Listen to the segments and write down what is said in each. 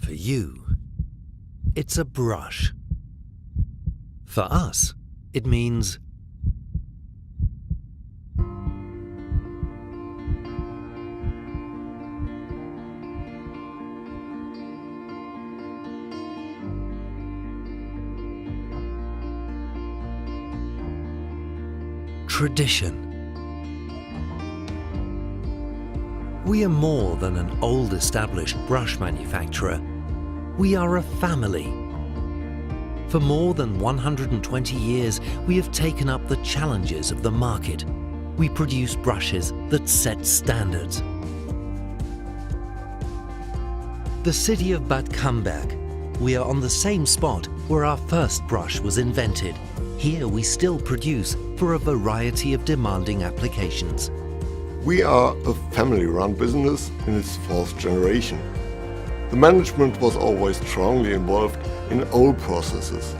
For you, it's a brush. For us, it means tradition. We are more than an old established brush manufacturer. We are a family. For more than 120 years, we have taken up the challenges of the market. We produce brushes that set standards. The city of Bad Camberg. We are on the same spot where our first brush was invented. Here we still produce for a variety of demanding applications. We are a family-run business in its fourth generation. The management was always strongly involved in old processes,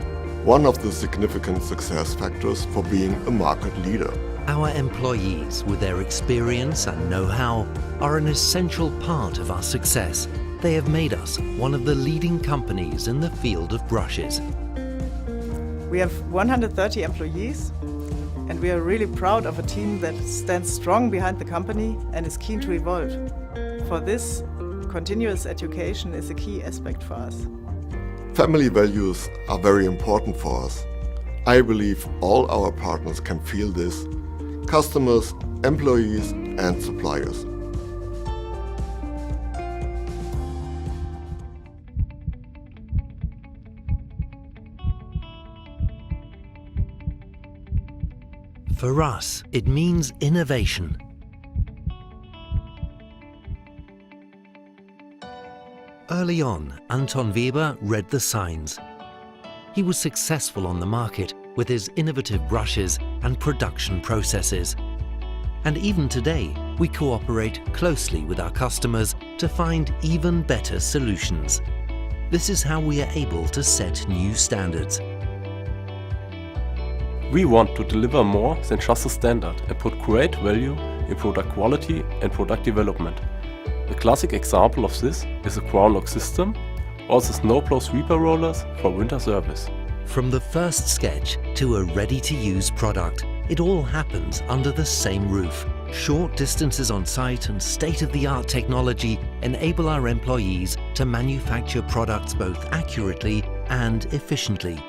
one of the significant success factors for being a market leader. Our employees, with their experience and know-how, are an essential part of our success. They have made us one of the leading companies in the field of brushes. We have 130 employees, and we are really proud of a team that stands strong behind the company and is keen to evolve. For this, continuous education is a key aspect for us. Family values are very important for us. I believe all our partners can feel this: customers, employees and suppliers. For us, it means innovation. Early on, Anton Weber read the signs. He was successful on the market with his innovative brushes and production processes. And even today, we cooperate closely with our customers to find even better solutions. This is how we are able to set new standards. We want to deliver more than just a standard and put great value in product quality and product development. A classic example of this is a ground lock system or the snowplow sweeper rollers for winter service. From the first sketch to a ready-to-use product, it all happens under the same roof. Short distances on site and state-of-the-art technology enable our employees to manufacture products both accurately and efficiently.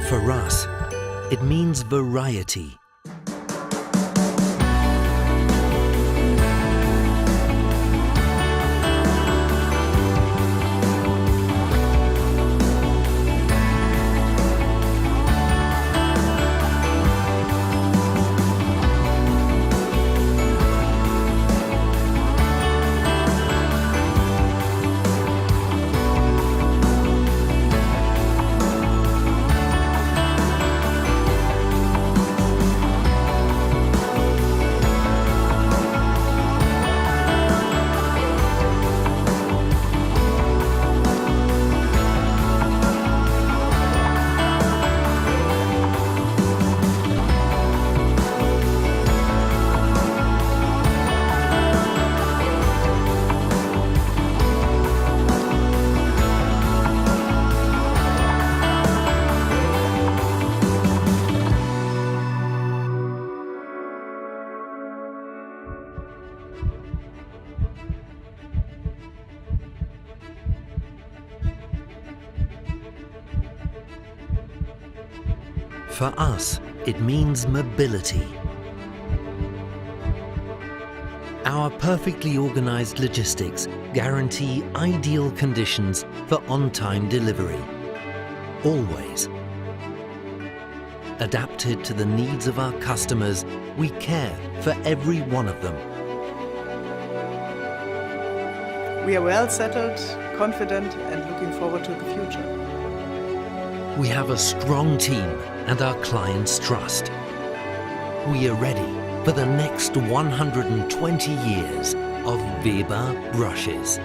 For us, it means variety. For us, it means mobility. Our perfectly organized logistics guarantee ideal conditions for on-time delivery. Always. Adapted to the needs of our customers, we care for every one of them. We are well settled, confident and looking forward to the future. We have a strong team and our clients' trust. We are ready for the next 120 years of Weber brushes.